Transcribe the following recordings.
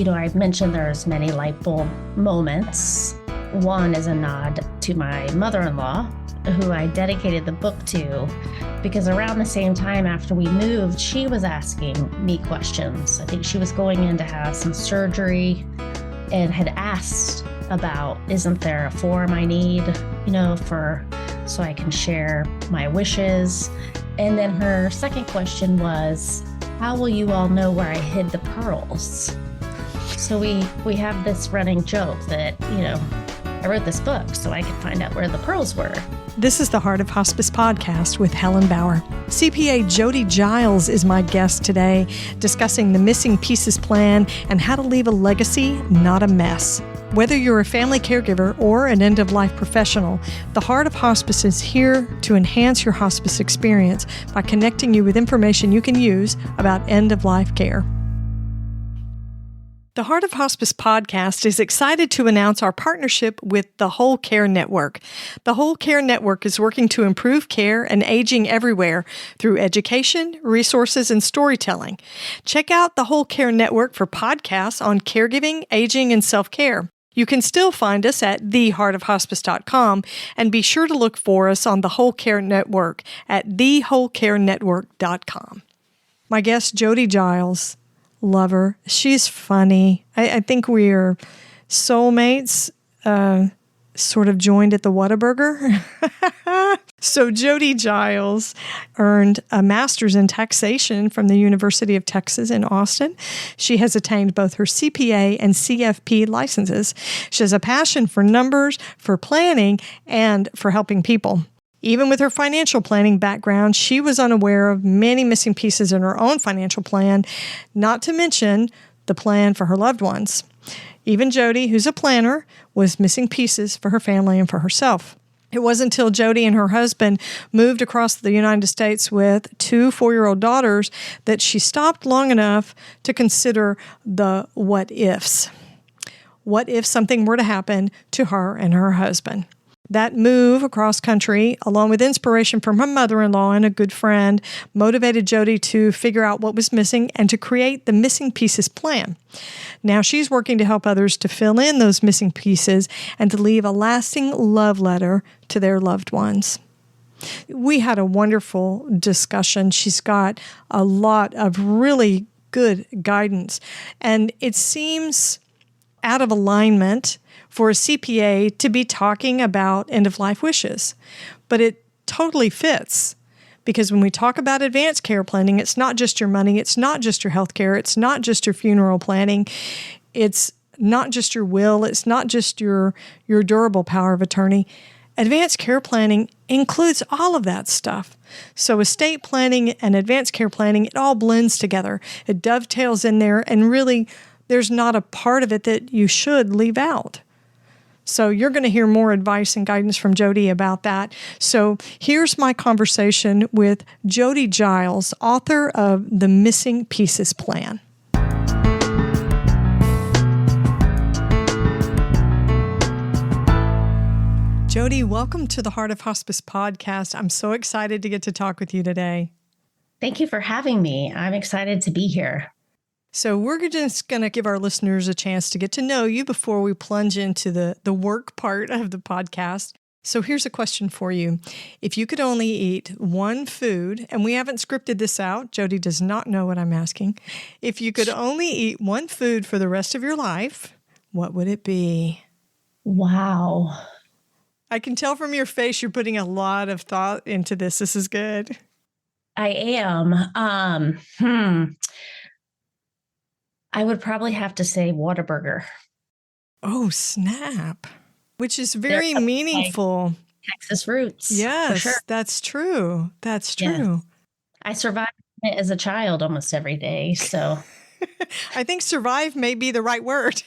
I mentioned there's many light bulb moments. One is a nod to my mother-in-law, who I dedicated the book to, because around the same time after we moved, she was asking me questions. I think she was going in to have some surgery and had asked about, isn't there a form I need, so I can share my wishes? And then her second question was, how will you all know where I hid the pearls? So we have this running joke that, I wrote this book so I could find out where the pearls were. This is the Heart of Hospice podcast with Helen Bauer. CPA Jody Giles is my guest today, discussing the Missing Pieces Plan and how to leave a legacy, not a mess. Whether you're a family caregiver or an end-of-life professional, the Heart of Hospice is here to enhance your hospice experience by connecting you with information you can use about end-of-life care. The Heart of Hospice podcast is excited to announce our partnership with the Whole Care Network. The Whole Care Network is working to improve care and aging everywhere through education, resources, and storytelling. Check out the Whole Care Network for podcasts on caregiving, aging, and self-care. You can still find us at theheartofhospice.com and be sure to look for us on the Whole Care Network at thewholecarenetwork.com. My guest, Jody Giles. Love her. She's funny. I think we're soulmates, sort of joined at the Whataburger. So Jody Giles earned a master's in taxation from the University of Texas in Austin. She has attained both her CPA and CFP licenses. She has a passion for numbers, for planning, and for helping people. Even with her financial planning background, she was unaware of many missing pieces in her own financial plan, not to mention the plan for her loved ones. Even Jody, who's a planner, was missing pieces for her family and for herself. It wasn't until Jody and her husband moved across the United States with 2 4-year-old daughters that she stopped long enough to consider the what ifs. What if something were to happen to her and her husband? That move across country, along with inspiration from her mother-in-law and a good friend, motivated Jody to figure out what was missing and to create the Missing Pieces Plan. Now she's working to help others to fill in those missing pieces and to leave a lasting love letter to their loved ones. We had a wonderful discussion. She's got a lot of really good guidance, and it seems out of alignment for a CPA to be talking about end-of-life wishes. But it totally fits, because when we talk about advanced care planning, it's not just your money, it's not just your health care, it's not just your funeral planning, it's not just your will, it's not just your durable power of attorney. Advanced care planning includes all of that stuff. So estate planning and advanced care planning, it all blends together. It dovetails in there, and really, there's not a part of it that you should leave out. So you're going to hear more advice and guidance from Jody about that. So here's my conversation with Jody Giles, author of The Missing Pieces Plan. Jody, welcome to the Heart of Hospice podcast. I'm so excited to get to talk with you today. Thank you for having me. I'm excited to be here. So we're just going to give our listeners a chance to get to know you before we plunge into the work part of the podcast. So here's a question for you. If you could only eat one food, and we haven't scripted this out, Jody does not know what I'm asking. If you could only eat one food for the rest of your life, what would it be? Wow. I can tell from your face you're putting a lot of thought into this. This is good. I am. I would probably have to say Whataburger. Oh, snap. Which is very meaningful. Texas roots. Yes, for sure. That's true. That's true. Yes. I survived it as a child almost every day, so. I think survive may be the right word.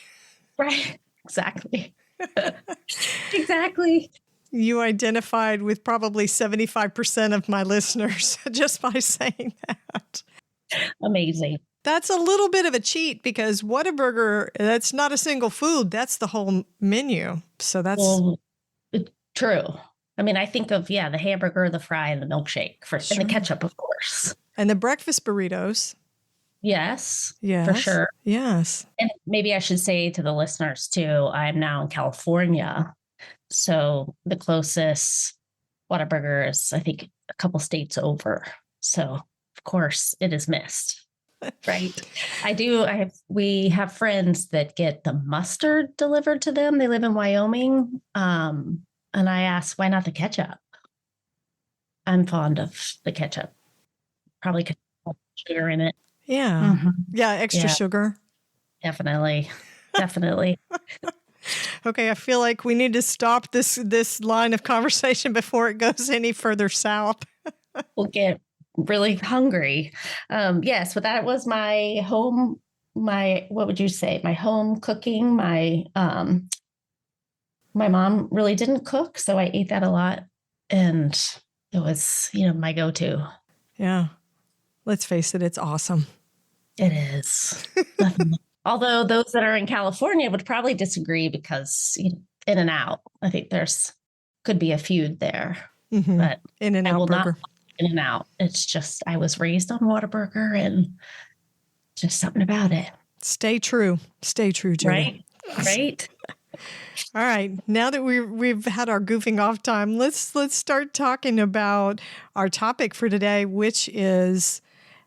Right. Exactly. Exactly. You identified with probably 75% of my listeners just by saying that. Amazing. That's a little bit of a cheat, because Whataburger, that's not a single food. That's the whole menu. So that's... Well, true. I mean, I think of, the hamburger, the fry, and the milkshake, and the ketchup, of course. And the breakfast burritos. Yes, for Yes. sure. Yes. And maybe I should say to the listeners too, I'm now in California. So the closest Whataburger is, I think, a couple states over. So of course it is missed. Right. We have friends that get the mustard delivered to them. They live in Wyoming. And I asked, why not the ketchup? I'm fond of the ketchup. Probably could put sugar in it. Yeah. Mhm. Yeah. Extra Yeah, sugar. definitely. Definitely. Okay. I feel like we need to stop this line of conversation before it goes any further south. We'll get really hungry. Yes, but that was my home, what would you say? My home cooking. My mom really didn't cook, so I ate that a lot. And it was, my go-to. Yeah. Let's face it, it's awesome. It is. Definitely. Although those that are in California would probably disagree because In and Out, I think could be a feud there. Mm-hmm. But In and I Out will not burger. In and Out. It's just I was raised on Whataburger and just something about it. Stay true. Stay true, Jody. Right? Right? All right. Now that we've had our goofing off time, let's start talking about our topic for today, which is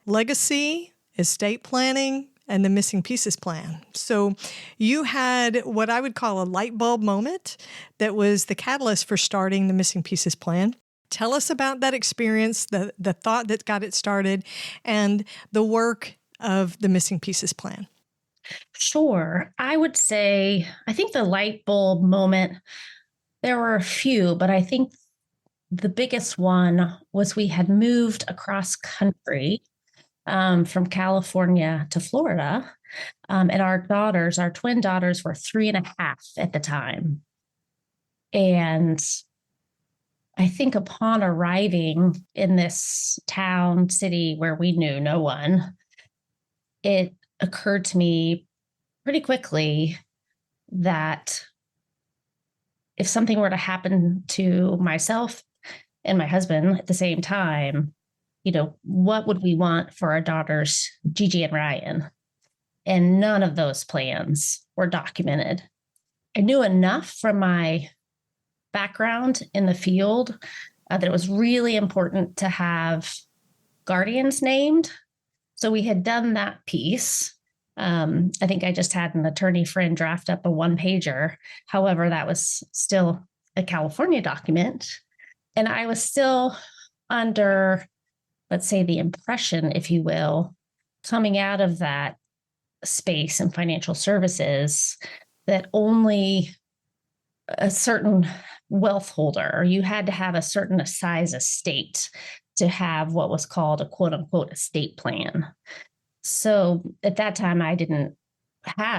legacy, estate planning, and the missing pieces plan. So you had what I would call a light bulb moment that was the catalyst for starting the missing pieces plan. Tell us about that experience, the thought that got it started, and the work of the missing pieces plan. Sure. I would say, I think the light bulb moment, there were a few, but I think the biggest one was we had moved across country from California to Florida. And our twin daughters were 3.5 at the time. And I think upon arriving in this town, city where we knew no one, it occurred to me pretty quickly that if something were to happen to myself and my husband at the same time, what would we want for our daughters, Gigi and Ryan? And none of those plans were documented. I knew enough from my background in the field that it was really important to have guardians named. So we had done that piece. I think I just had an attorney friend draft up a 1-pager. However, that was still a California document. And I was still under, let's say, the impression, if you will, coming out of that space in financial services, that only a certain wealth holder, or you had to have a certain size estate to have what was called a quote unquote estate plan. So at that time,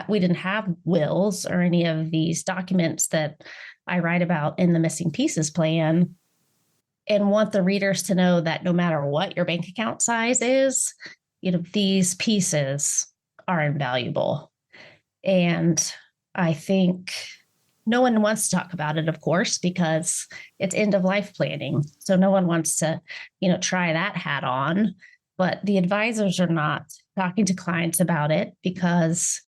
we didn't have wills or any of these documents that I write about in the missing pieces plan, and want the readers to know that no matter what your bank account size is, these pieces are invaluable. And I think no one wants to talk about it, of course, because it's end of life planning. So no one wants to, try that hat on. But the advisors are not talking to clients about it because,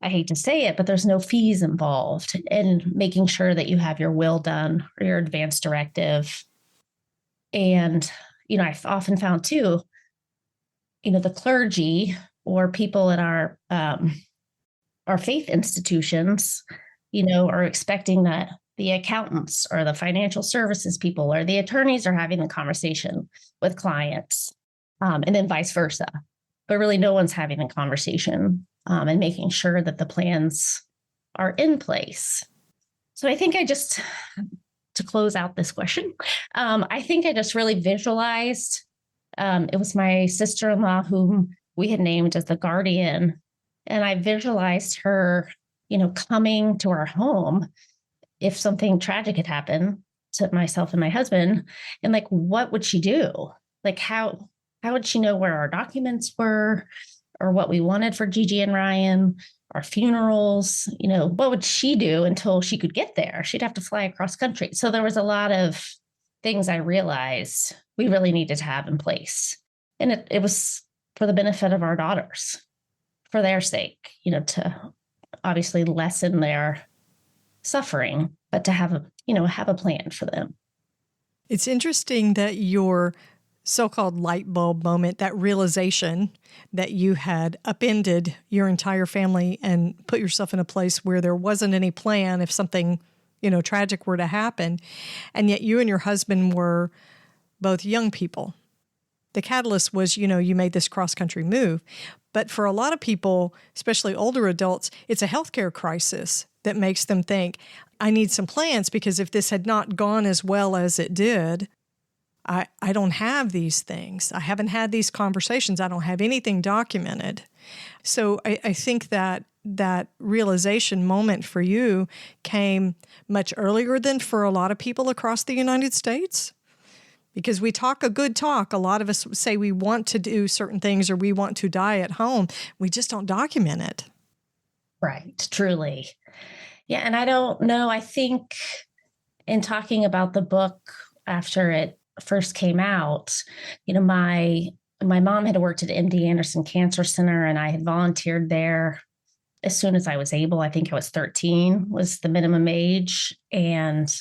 I hate to say it, but there's no fees involved in making sure that you have your will done or your advance directive. And, I've often found too, the clergy or people in our faith institutions, are expecting that the accountants or the financial services people or the attorneys are having the conversation with clients, and then vice versa. But really, no one's having a conversation and making sure that the plans are in place. So I think to close out this question, I think I just really visualized. It was my sister-in-law whom we had named as the guardian. And I visualized her, coming to our home if something tragic had happened to myself and my husband. And like, what would she do? Like, how would she know where our documents were or what we wanted for Gigi and Ryan, our funerals? What would she do until she could get there? She'd have to fly across country. So there was a lot of things I realized we really needed to have in place. And it was, for the benefit of our daughters, for their sake, to obviously lessen their suffering, but to have a plan for them. It's interesting that your so-called light bulb moment, that realization that you had upended your entire family and put yourself in a place where there wasn't any plan if something, tragic were to happen. And yet you and your husband were both young people. The catalyst was, you made this cross-country move. But for a lot of people, especially older adults, it's a healthcare crisis that makes them think, I need some plans, because if this had not gone as well as it did, I don't have these things. I haven't had these conversations. I don't have anything documented. So I think that realization moment for you came much earlier than for a lot of people across the United States. Because we talk a good talk. A lot of us say we want to do certain things or we want to die at home. We just don't document it. Right. Truly. Yeah. And I don't know. I think in talking about the book after it first came out, my mom had worked at MD Anderson Cancer Center, and I had volunteered there as soon as I was able. I think I was 13 was the minimum age. And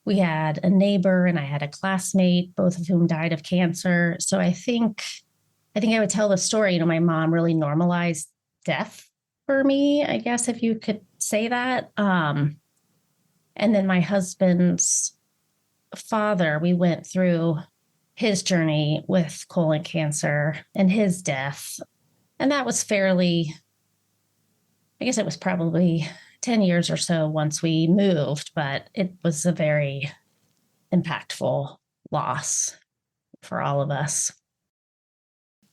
we had a neighbor and I had a classmate, both of whom died of cancer. So I think I would tell the story. My mom really normalized death for me, I guess, if you could say that. And then my husband's father, we went through his journey with colon cancer and his death. And that was fairly, I guess it was probably 10 years or so once we moved, but it was a very impactful loss for all of us.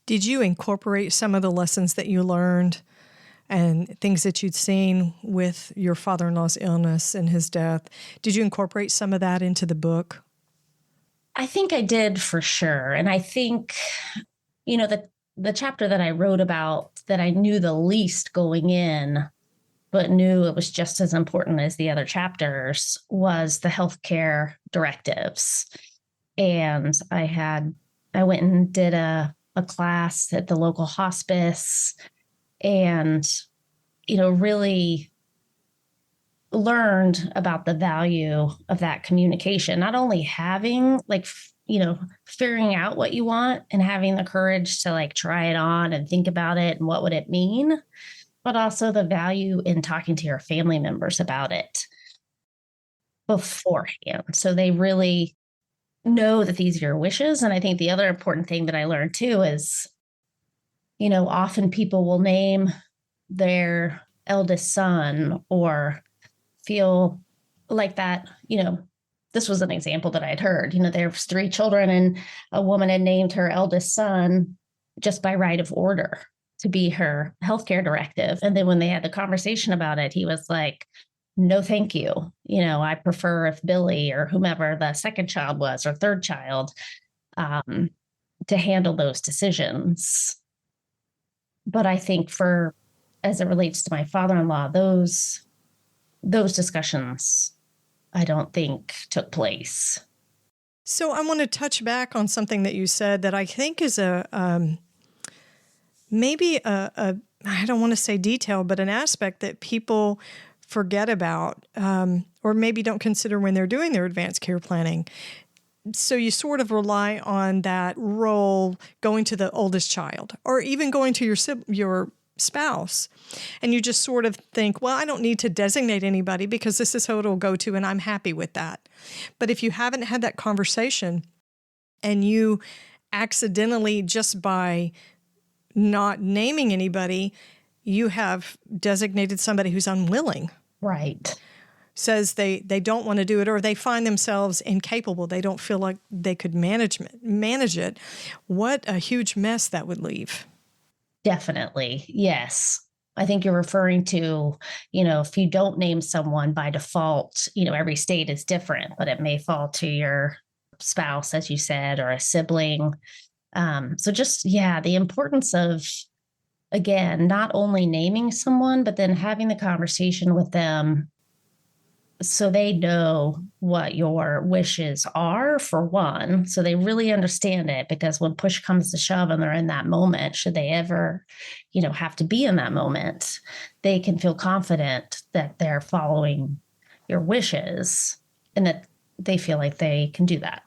Did you incorporate some of the lessons that you learned and things that you'd seen with your father-in-law's illness and his death? Did you incorporate some of that into the book? I think I did, for sure. And I think, the chapter that I wrote about that I knew the least going in, but knew it was just as important as the other chapters, was the healthcare directives. And I went and did a class at the local hospice and, really learned about the value of that communication, not only having figuring out what you want and having the courage to try it on and think about it and what would it mean, but also the value in talking to your family members about it beforehand. So they really know that these are your wishes. And I think the other important thing that I learned too is, often people will name their eldest son or feel like that, this was an example that I'd heard, there's 3 children and a woman had named her eldest son just by right of order to be her healthcare directive. And then when they had the conversation about it, he was like, no, thank you. I prefer if Billy or whomever the second child was or third child to handle those decisions. But I think as it relates to my father-in-law, those discussions, I don't think took place. So I want to touch back on something that you said that I think is maybe I don't want to say detail, but an aspect that people forget about or maybe don't consider when they're doing their advanced care planning. So you sort of rely on that role going to the oldest child or even going to your spouse. And you just sort of think, well, I don't need to designate anybody because this is who it'll go to and I'm happy with that. But if you haven't had that conversation and you accidentally, just by not naming anybody, you have designated somebody who's unwilling. Right. Says they don't want to do it or they find themselves incapable. They don't feel like they could manage it. What a huge mess that would leave. Definitely. Yes. I think you're referring to, if you don't name someone by default, every state is different, but it may fall to your spouse, as you said, or a sibling. So just, the importance of, again, not only naming someone, but then having the conversation with them So they know what your wishes are, for one. So they really understand it, because when push comes to shove and they're in that moment, should they ever, have to be in that moment, they can feel confident that they're following your wishes, and that they feel like they can do that.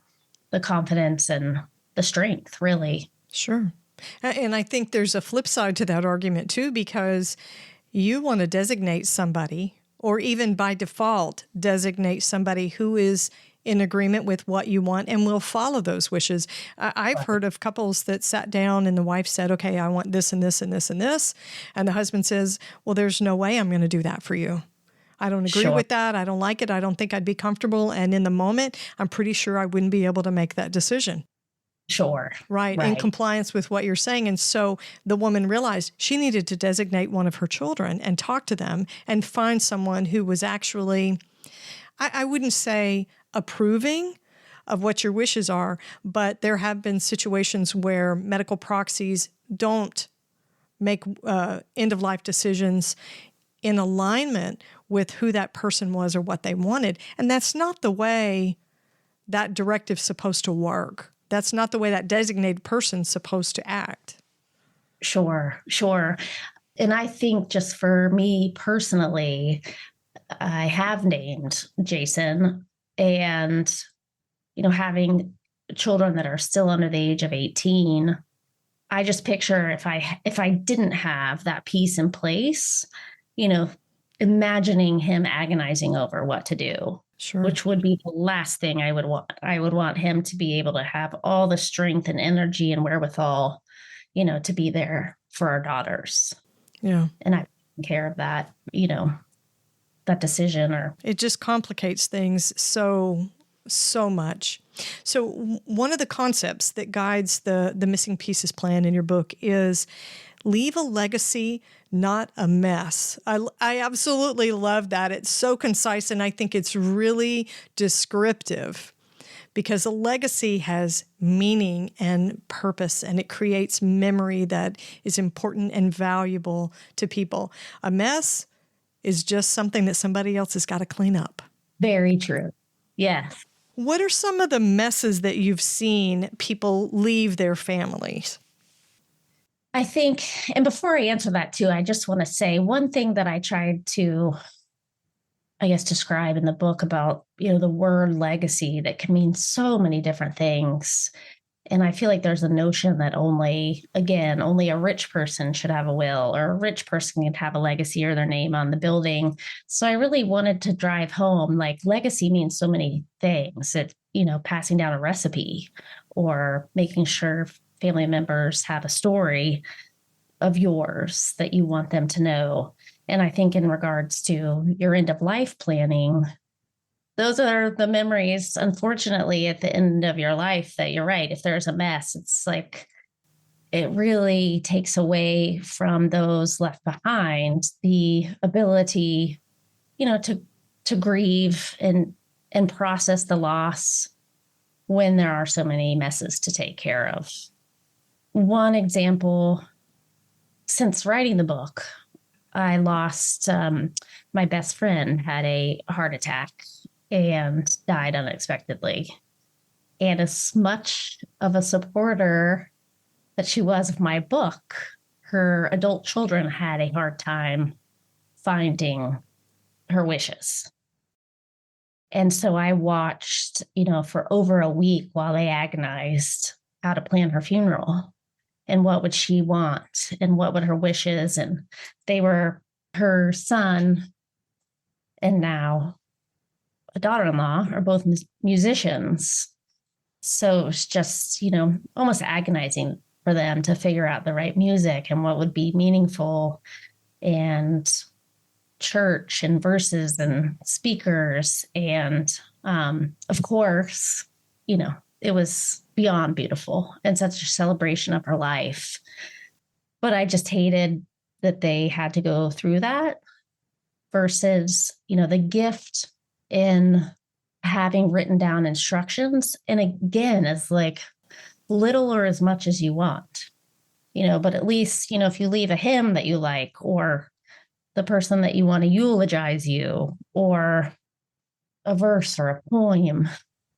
The confidence and the strength, really. Sure. And I think there's a flip side to that argument too, because you want to designate somebody, or even by default, designate somebody who is in agreement with what you want and will follow those wishes. I've heard of couples that sat down and the wife said, okay, I want this and this and this and this. And the husband says, well, there's no way I'm going to do that for you. I don't agree Sure. with that. I don't like it. I don't think I'd be comfortable. And in the moment, I'm pretty sure I wouldn't be able to make that decision. Sure. Right, in compliance with what you're saying. And so the woman realized she needed to designate one of her children and talk to them and find someone who was actually, I wouldn't say approving of what your wishes are, but there have been situations where medical proxies don't make end-of-life decisions in alignment with who that person was or what they wanted. And that's not the way that directive's supposed to work. That's not the way that designated person's supposed to act. Sure. And I think, just for me personally, I have named Jason, and, having children that are still under the age of 18, I just picture, if I didn't have that piece in place, imagining him agonizing over what to do. Sure. Which would be the last thing I would want. I would want him to be able to have all the strength and energy and wherewithal, to be there for our daughters. Yeah. And I've taken care of that, that decision. Or it just complicates things so much. So one of the concepts that guides the missing pieces plan in your book is leave a legacy, not a mess. I absolutely love that. It's so concise, and I think it's really descriptive, because a legacy has meaning and purpose, and it creates memory that is important and valuable to people. A mess is just something that somebody else has got to clean up. Very true. Yes. What are some of the messes that you've seen people leave their families? I think, and before I answer that too, I just want to say one thing that I tried to, describe in the book about, the word legacy, that can mean so many different things. And I feel like there's a notion that only a rich person should have a will, or a rich person can have a legacy or their name on the building. So I really wanted to drive home, like, legacy means so many things. It, passing down a recipe, or making sure family members have a story of yours that you want them to know. And I think, in regards to your end of life planning, those are the memories, unfortunately, at the end of your life, that you're right. If there's a mess, it's like, it really takes away from those left behind the ability, to grieve and process the loss when there are so many messes to take care of. One example, since writing the book, I lost my best friend, had a heart attack and died unexpectedly. And as much of a supporter that she was of my book, her adult children had a hard time finding her wishes. And so I watched, for over a week while they agonized how to plan her funeral, and what would she want, and what would her wishes. And they were, her son and now a daughter-in-law are both musicians. So it was just, almost agonizing for them to figure out the right music and what would be meaningful, and church and verses and speakers. And of course, it was beyond beautiful and such a celebration of her life. But I just hated that they had to go through that, versus, the gift in having written down instructions. And again, it's like little or as much as you want, but at least, if you leave a hymn that you like, or the person that you want to eulogize you, or a verse or a poem.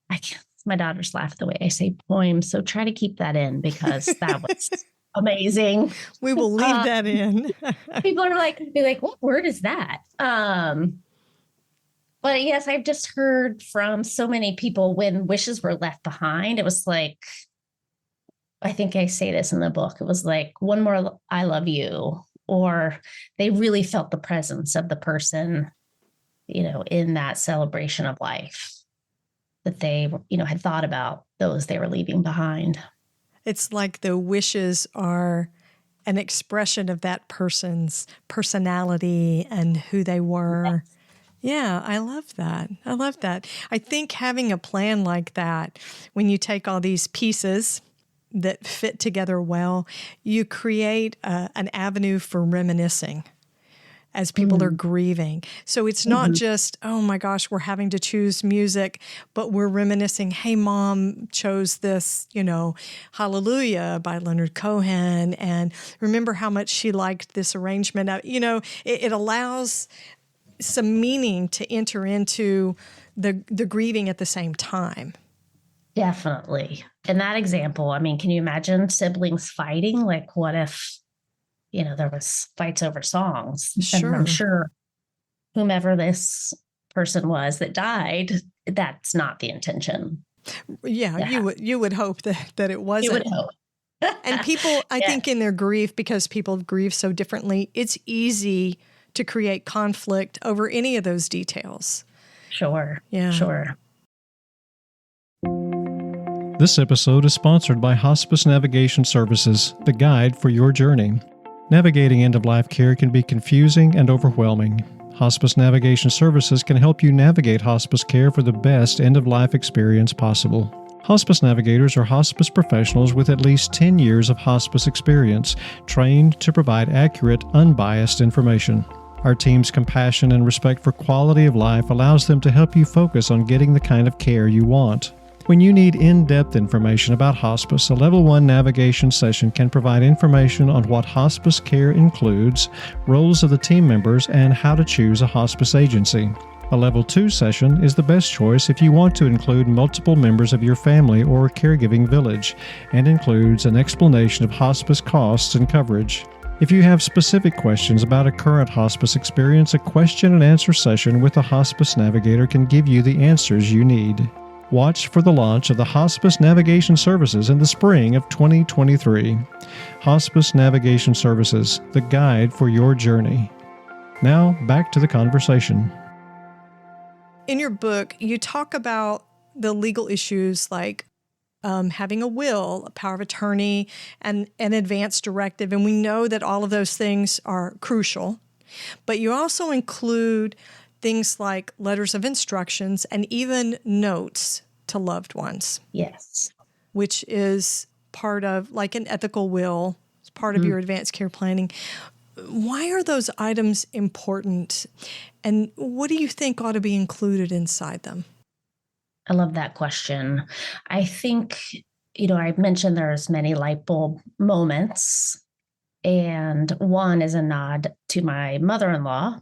I can't, my daughters laugh the way I say poem. So try to keep that in because that was amazing. We will leave Uh, that in. People are like, what word is that? But yes, I've just heard from so many people when wishes were left behind. It was like, I think I say this in the book. It was like one more I love you, or they really felt the presence of the person, in that celebration of life that they, had thought about those they were leaving behind. It's like the wishes are an expression of that person's personality and who they were. Yeah, I love that. I love that. I think having a plan like that, when you take all these pieces that fit together well, you create an avenue for reminiscing as people are grieving. So it's not just, oh my gosh, we're having to choose music, but we're reminiscing, hey, mom chose this, Hallelujah by Leonard Cohen. And remember how much she liked this arrangement. It allows some meaning to enter into the grieving at the same time. Definitely. In that example, I mean, can you imagine siblings fighting? Like, what if, there was fights over songs? And I'm Sure. sure whomever this person was that died, that's not the intention. Yeah, you would hope that it You would wasn't. hope. And people, I Yeah, think in their grief, because people grieve so differently, it's easy to create conflict over any of those details. sure. Yeah. Sure. This episode is sponsored by Hospice Navigation Services, the guide for your journey. Navigating end-of-life care can be confusing and overwhelming. Hospice Navigation Services can help you navigate hospice care for the best end-of-life experience possible. Hospice navigators are hospice professionals with at least 10 years of hospice experience, trained to provide accurate, unbiased information. Our team's compassion and respect for quality of life allows them to help you focus on getting the kind of care you want. When you need in-depth information about hospice, a Level 1 navigation session can provide information on what hospice care includes, roles of the team members, and how to choose a hospice agency. A Level 2 session is the best choice if you want to include multiple members of your family or caregiving village, and includes an explanation of hospice costs and coverage. If you have specific questions about a current hospice experience, a question and answer session with a hospice navigator can give you the answers you need. Watch for the launch of the Hospice Navigation Services in the spring of 2023. Hospice Navigation Services, the guide for your journey. Now, back to the conversation. In your book, you talk about the legal issues like having a will, a power of attorney, and an advance directive. And we know that all of those things are crucial. But you also include things like letters of instructions and even notes to loved ones. Yes. Which is part of, like an ethical will, it's part of your advanced care planning. Why are those items important? And what do you think ought to be included inside them? I love that question. I think, I mentioned there's many light bulb moments, and one is a nod to my mother-in-law,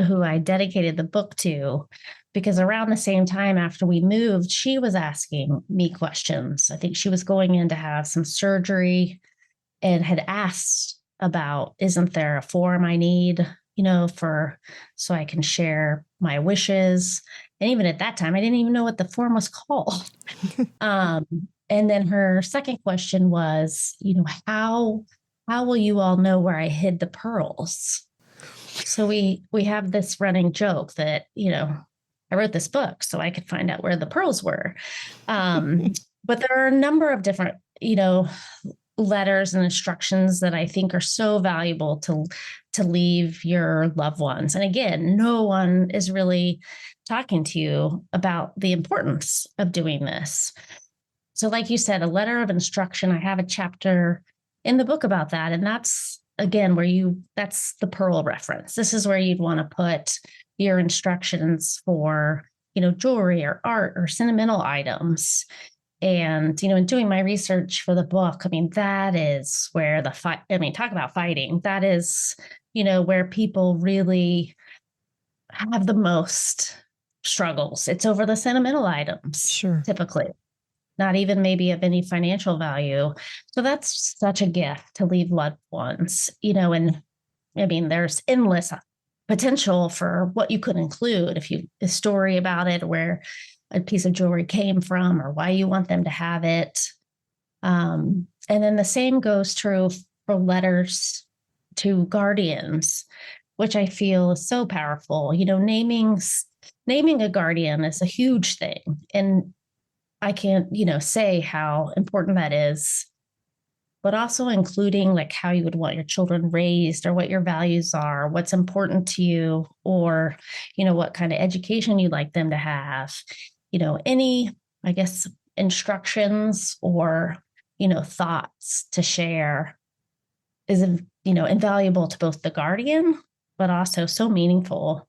who I dedicated the book to, because around the same time after we moved, she was asking me questions. I think she was going in to have some surgery and had asked about, isn't there a form I need, so I can share my wishes. And even at that time, I didn't even know what the form was called. And then her second question was, how will you all know where I hid the pearls? So we have this running joke that, I wrote this book so I could find out where the pearls were. But there are a number of different, letters and instructions that I think are so valuable to leave your loved ones. And again, no one is really talking to you about the importance of doing this. So like you said, a letter of instruction, I have a chapter in the book about that. And that's, again, that's the pearl reference. This is where you'd want to put your instructions for, jewelry or art or sentimental items. And, in doing my research for the book, I mean, that is where talk about fighting. That is, where people really have the most struggles. It's over the sentimental items, Sure. typically, not even maybe of any financial value. So that's such a gift to leave loved ones, and I mean, there's endless potential for what you could include if you a story about it, where a piece of jewelry came from, or why you want them to have it. And then the same goes true for letters to guardians, which I feel is so powerful. Naming a guardian is a huge thing, and I can't, say how important that is, but also including like how you would want your children raised, or what your values are, what's important to you, or, what kind of education you'd like them to have, any, I guess, instructions or, thoughts to share is, invaluable to both the guardian, but also so meaningful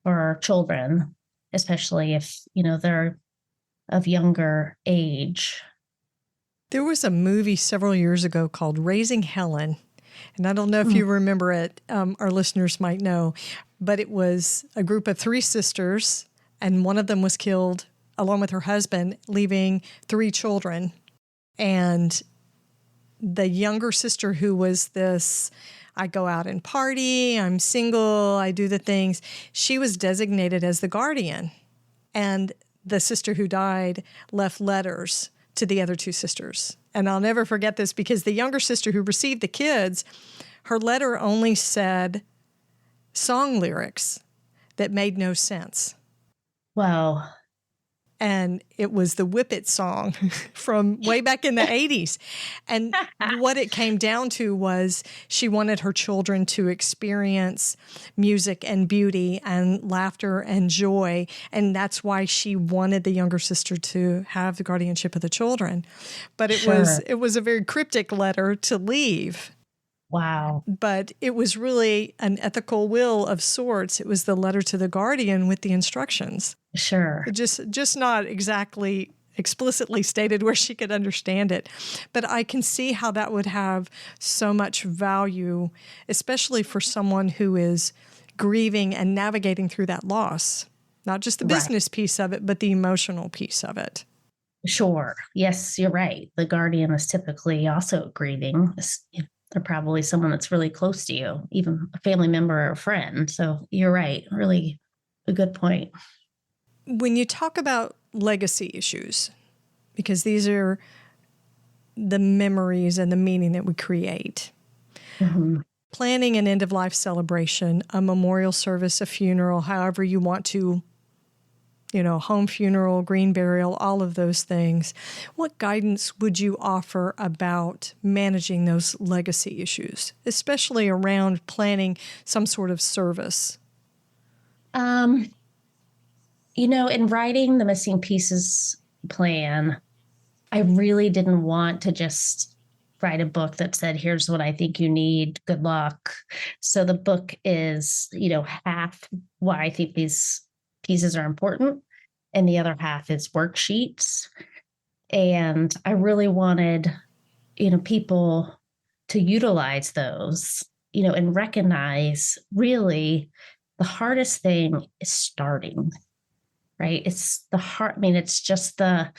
for children, especially if, they're of younger age. There was a movie several years ago called Raising Helen, and I don't know if you remember it. Our listeners might know, but it was a group of 3 sisters, and one of them was killed along with her husband, leaving 3 children. And the younger sister, who was this, I go out and party, I'm single, I do the things, she was designated as the guardian. And the sister who died left letters to the other 2 sisters. And I'll never forget this, because the younger sister who received the kids, her letter only said song lyrics that made no sense. Wow. And it was the Whippet song from way back in the 80s. And what it came down to was she wanted her children to experience music and beauty and laughter and joy. And that's why she wanted the younger sister to have the guardianship of the children. But it was a very cryptic letter to leave. Wow. But it was really an ethical will of sorts. It was the letter to the guardian with the instructions. Sure. Just not exactly explicitly stated where she could understand it. But I can see how that would have so much value, especially for someone who is grieving and navigating through that loss. Not just the business piece of it, but the emotional piece of it. Sure. Yes, you're right. The guardian is typically also grieving. They're probably someone that's really close to you, even a family member or a friend. So you're right. Really a good point. When you talk about legacy issues, because these are the memories and the meaning that we create, planning an end-of-life celebration, a memorial service, a funeral, however you want to, home funeral, green burial, all of those things, what guidance would you offer about managing those legacy issues, especially around planning some sort of service? In writing the missing pieces plan, I really didn't want to just write a book that said, here's what I think you need. Good luck. So the book is, half why I think these pieces are important, and the other half is worksheets. And I really wanted, people to utilize those, and recognize really the hardest thing is starting. Right. It's the heart. I mean, it's just the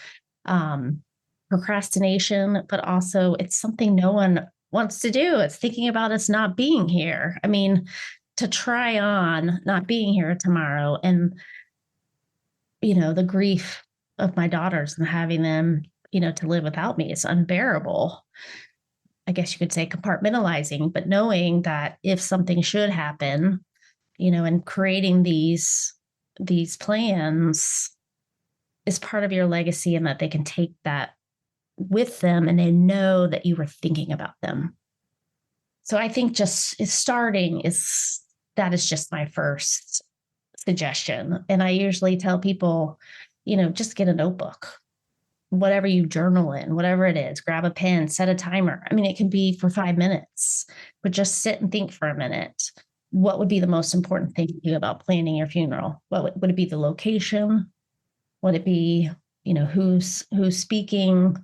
procrastination, but also it's something no one wants to do. It's thinking about us not being here. I mean, to try on not being here tomorrow, and, the grief of my daughters and having them, to live without me is unbearable. I guess you could say compartmentalizing, but knowing that if something should happen, and creating these plans is part of your legacy, and that they can take that with them and they know that you were thinking about them. So I think just starting that is just my first suggestion. And I usually tell people, just get a notebook, whatever you journal in, whatever it is, grab a pen, set a timer. I mean, it can be for 5 minutes, but just sit and think for a minute. What would be the most important thing to you about planning your funeral? Would it be the location? Would it be, who's speaking,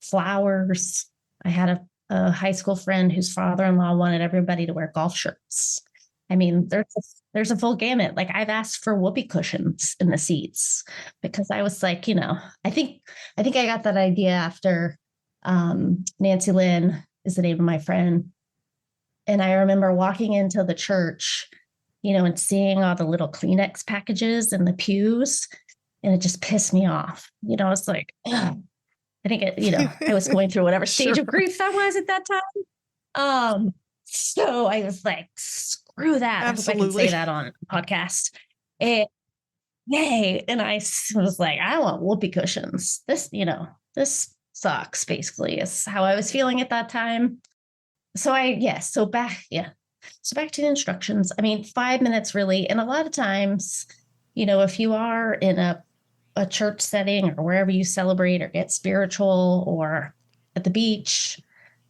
flowers? I had a high school friend whose father-in-law wanted everybody to wear golf shirts. I mean, there's a full gamut. Like I've asked for whoopee cushions in the seats because I was like, I think I got that idea after Nancy Lynn is the name of my friend. And I remember walking into the church, and seeing all the little Kleenex packages in the pews, and it just pissed me off. It's like, ugh. I think I was going through whatever stage Sure. of grief that was at that time. So I was like, screw that. I hope I can Absolutely. say that on a podcast. And yay. And I was like, I want whoopee cushions. This sucks, basically, is how I was feeling at that time. So So back to the instructions. I mean, 5 minutes really. And a lot of times, if you are in a church setting or wherever you celebrate or get spiritual or at the beach,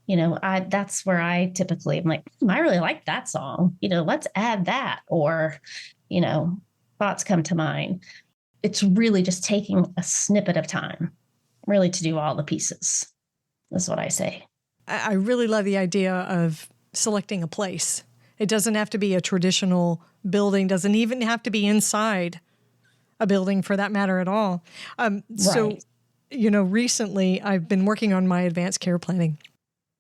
that's where I typically am like, I really like that song. Let's add that. Or, you know, thoughts come to mind. It's really just taking a snippet of time, really, to do all the pieces. That's what I say. I really love the idea of selecting a place. It doesn't have to be a traditional building, doesn't even have to be inside a building for that matter at all. So, Right. recently I've been working on my advanced care planning.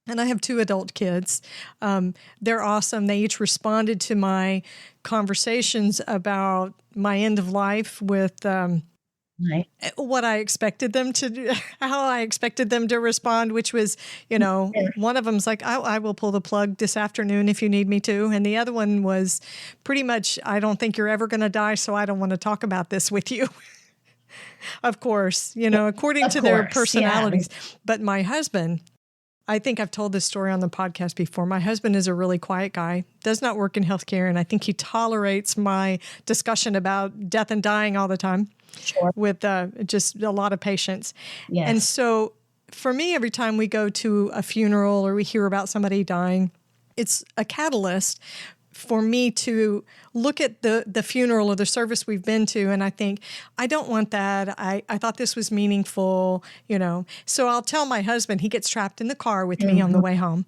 And I have 2 adult kids. They're awesome. They each responded to my conversations about my end of life with Right. what I expected them to do, how I expected them to respond, which was, one of them's like, I will pull the plug this afternoon if you need me to. And the other one was pretty much, I don't think you're ever going to die, so I don't want to talk about this with you. Of course, according Of to their course. personalities. But my husband, I think I've told this story on the podcast before. My husband is a really quiet guy, does not work in healthcare, and I think he tolerates my discussion about death and dying all the time Sure. with just a lot of patience. Yes. And so for me, every time we go to a funeral or we hear about somebody dying, it's a catalyst for me to look at the funeral or the service we've been to, and I think, I don't want that. I thought this was meaningful, So I'll tell my husband, he gets trapped in the car with me on the way home.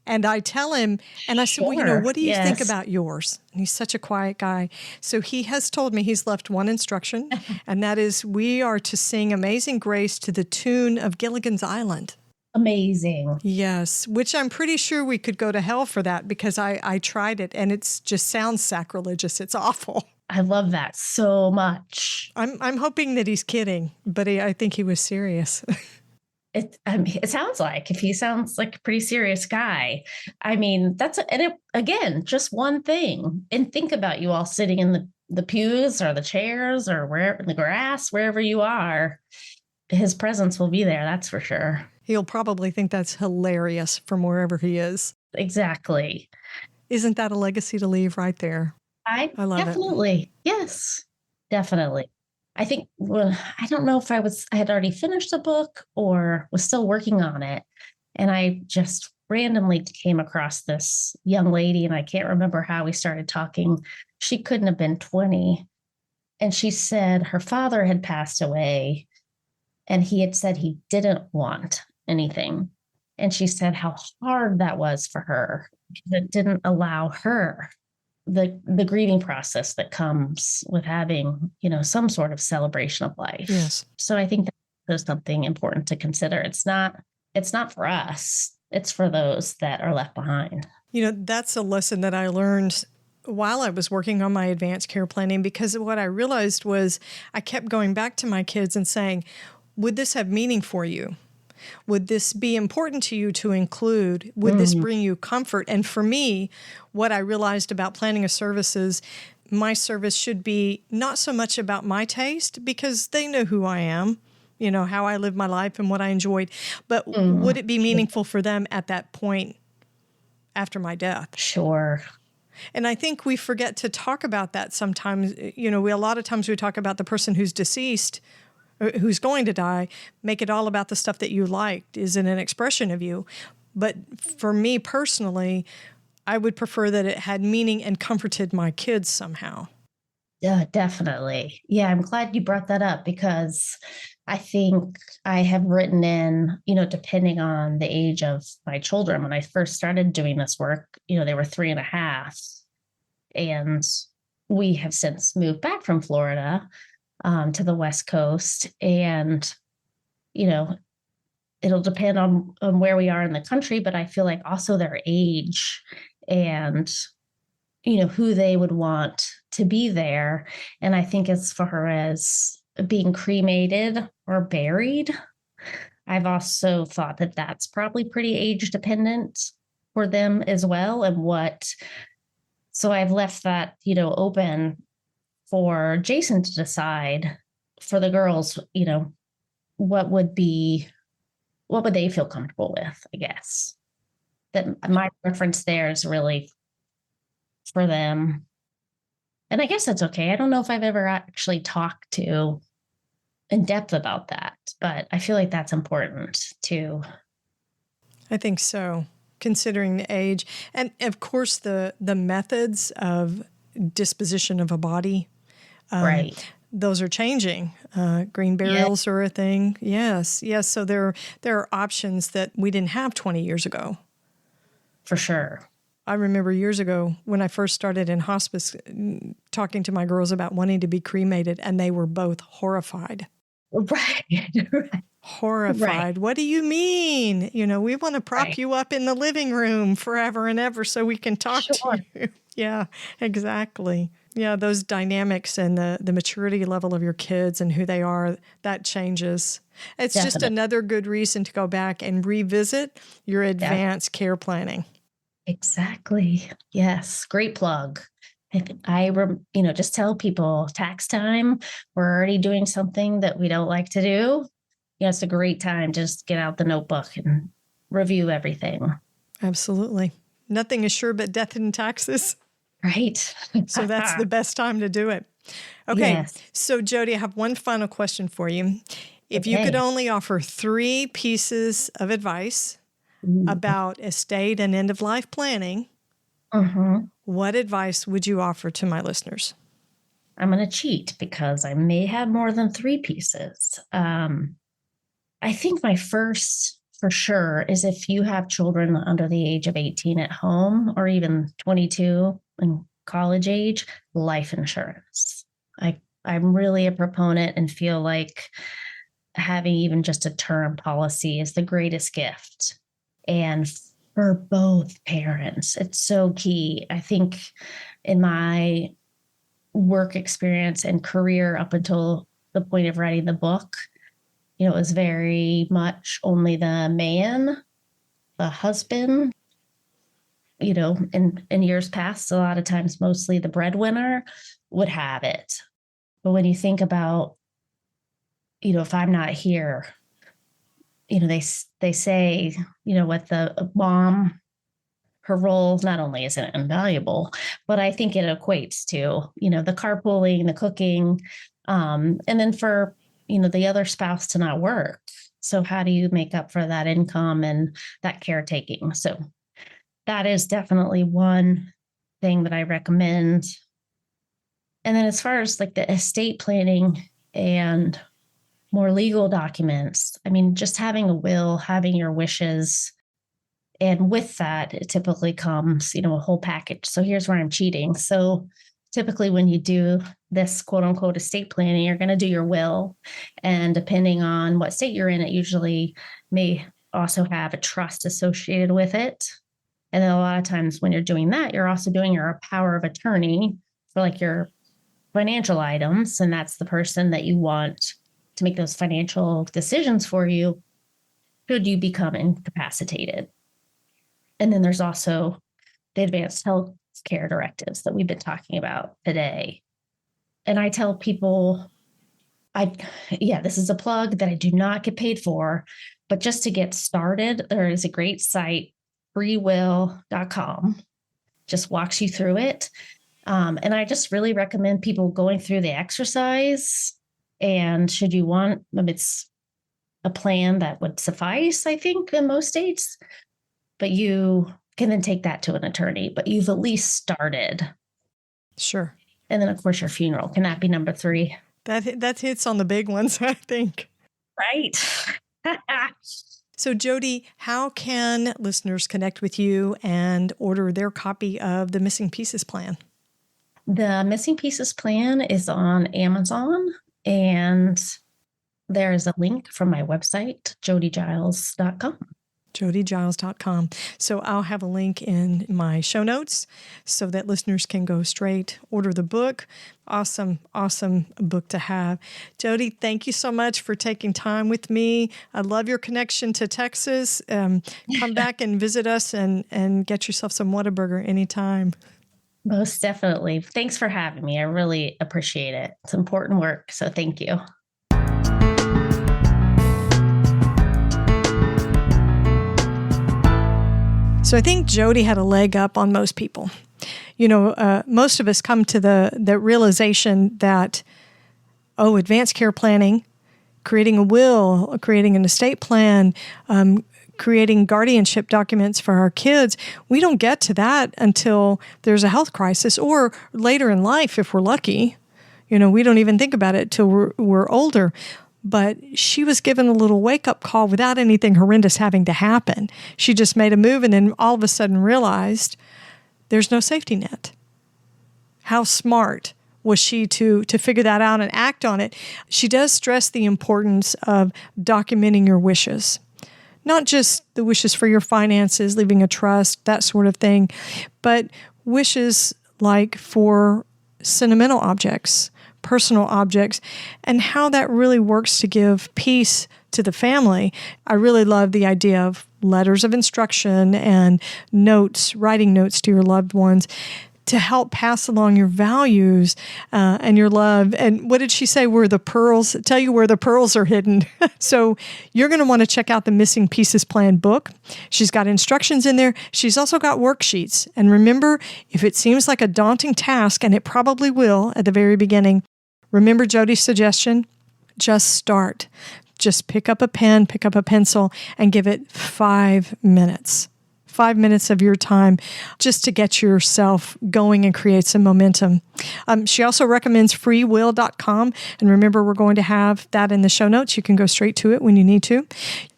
And I tell him, and I said, well, Sure. what do you think Yes. about yours? And he's such a quiet guy. So he has told me he's left one instruction, and that is we are to sing Amazing Grace to the tune of Gilligan's Island. Amazing. Yes, which I'm pretty sure we could go to hell for that because I tried it and it's just sounds sacrilegious. It's awful. I love that so much. I'm hoping that he's kidding, but I think he was serious. It sounds like, if he sounds like a pretty serious guy, I mean, again, just one thing. And think about you all sitting in the pews or the chairs or where in the grass, wherever you are, his presence will be there. That's for sure. He'll probably think that's hilarious from wherever he is. Exactly. Isn't that a legacy to leave right there? I love it. definitely. Yes, definitely. I think, well, I don't know if I had already finished the book or was still working on it. And I just randomly came across this young lady, and I can't remember how we started talking. She couldn't have been 20. And she said her father had passed away, and he had said he didn't want anything. And she said how hard that was for her, because it didn't allow her the grieving process that comes with having, some sort of celebration of life. Yes. So I think that's something important to consider. It's not for us. It's for those that are left behind. That's a lesson that I learned while I was working on my advanced care planning, because what I realized was I kept going back to my kids and saying, would this have meaning for you? Would this be important to you to include? Would this bring you comfort? And for me, what I realized about planning a service is my service should be not so much about my taste, because they know who I am, how I live my life and what I enjoyed, but would it be meaningful for them at that point after my death? Sure. And I think we forget to talk about that sometimes. A lot of times we talk about the person who's deceased, who's going to die, make it all about the stuff that you liked, is it an expression of you? But for me personally, I would prefer that it had meaning and comforted my kids somehow. Yeah, definitely. Yeah, I'm glad you brought that up, because I think I have written in, depending on the age of my children, when I first started doing this work, they were 3.5. And we have since moved back from Florida to the West Coast. And, you know, it'll depend on where we are in the country, but I feel like also their age and, you know, who they would want to be there. And I think as far as being cremated or buried, I've also thought that that's probably pretty age dependent for them as well. So I've left that, you know, open for Jason to decide for the girls, you know, what would they feel comfortable with, I guess. That my preference there is really for them. And I guess that's okay. I don't know if I've ever actually talked to in depth about that, but I feel like that's important too. I think so, considering the age. And of course, the methods of disposition of a body, Right. those are changing. Green burials are a thing. Yes. So there are options that we didn't have 20 years ago. For sure. I remember years ago when I first started in hospice talking to my girls about wanting to be cremated, and they were both horrified. Right. Right. Horrified. Right. What do you mean? You know, we want to prop Right. you up in the living room forever and ever so we can talk Sure. to you. Yeah, exactly. Yeah, those dynamics and the maturity level of your kids and who they are, that changes. It's just Definitely. another good reason to go back and revisit your advanced care planning. Exactly. Yes. Great plug. Just tell people tax time, we're already doing something that we don't like to do. It's a great time. Just get out the notebook and review everything. Absolutely. Nothing is sure but death and taxes. Right. So that's the best time to do it. Okay. Yes. So, Jody, I have one final question for you. If you could Okay. only offer 3 pieces of advice about estate and end of life planning, what advice would you offer to my listeners? I'm going to cheat because I may have more than 3 pieces. I think my first, for sure, is if you have children under the age of 18 at home or even 22 in college age, life insurance. I'm really a proponent and feel like having even just a term policy is the greatest gift. And for both parents, it's so key. I think in my work experience and career up until the point of writing the book, it was very much only the man, the husband, in years past, a lot of times, mostly the breadwinner would have it. But when you think about, if I'm not here, they say, what the mom, her role not only isn't invaluable, but I think it equates to, the carpooling, the cooking, and then for, the other spouse to not work. So how do you make up for that income and that caretaking? So that is definitely one thing that I recommend. And then as far as like the estate planning and more legal documents, I mean, just having a will, having your wishes, and with that, it typically comes, a whole package. So here's where I'm cheating. So typically when you do this quote unquote estate planning, you're going to do your will. And depending on what state you're in, it usually may also have a trust associated with it. And then a lot of times when you're doing that, you're also doing your power of attorney for like your financial items. And that's the person that you want to make those financial decisions for you should you become incapacitated. And then there's also the advanced health care directives that we've been talking about today. And I tell people, this is a plug that I do not get paid for, but just to get started, there is a great site, freewill.com, just walks you through it. And I just really recommend people going through the exercise. And should you want, it's a plan that would suffice, I think, in most states, but you can then take that to an attorney, but you've at least started. Sure. And then, of course, your funeral. Can that be number 3? That hits on the big ones, I think. Right. So, Jody, how can listeners connect with you and order their copy of the Missing Pieces plan? The Missing Pieces plan is on Amazon, and there's a link from my website, jodygiles.com. jodygiles.com. So I'll have a link in my show notes so that listeners can go straight, order the book. Awesome, awesome book to have. Jody, thank you so much for taking time with me. I love your connection to Texas. Come back and visit us and get yourself some Whataburger anytime. Most definitely. Thanks for having me. I really appreciate it. It's important work, so thank you. So I think Jody had a leg up on most people. Most of us come to the realization that, advanced care planning, creating a will, creating an estate plan, creating guardianship documents for our kids, we don't get to that until there's a health crisis or later in life if we're lucky. We don't even think about it till we're older. But she was given a little wake-up call without anything horrendous having to happen. She just made a move and then all of a sudden realized there's no safety net. How smart was she to figure that out and act on it? She does stress the importance of documenting your wishes. Not just the wishes for your finances, leaving a trust, that sort of thing, but wishes like for sentimental objects, personal objects, and how that really works to give peace to the family. I really love the idea of letters of instruction and notes, writing notes to your loved ones to help pass along your values and your love. And what did she say were the pearls? Tell you where the pearls are hidden. So you're going to want to check out the Missing Pieces Plan book. She's got instructions in there. She's also got worksheets. And remember, if it seems like a daunting task, and it probably will at the very beginning, remember Jody's suggestion? Just start. Just pick up a pen, pick up a pencil, and give it 5 minutes. 5 minutes of your time just to get yourself going and create some momentum. She also recommends freewill.com. And remember, we're going to have that in the show notes. You can go straight to it when you need to.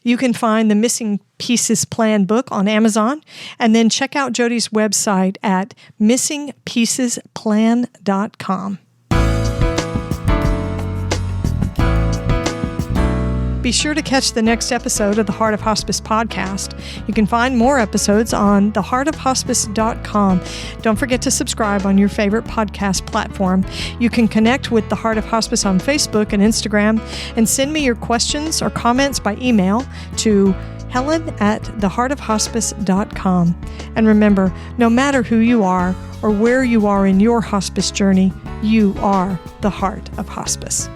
You can find the Missing Pieces Plan book on Amazon. And then check out Jody's website at missingpiecesplan.com. Be sure to catch the next episode of the Heart of Hospice podcast. You can find more episodes on theheartofhospice.com. Don't forget to subscribe on your favorite podcast platform. You can connect with the Heart of Hospice on Facebook and Instagram, and send me your questions or comments by email to helen@theheartofhospice.com. And remember, no matter who you are or where you are in your hospice journey, you are the Heart of Hospice.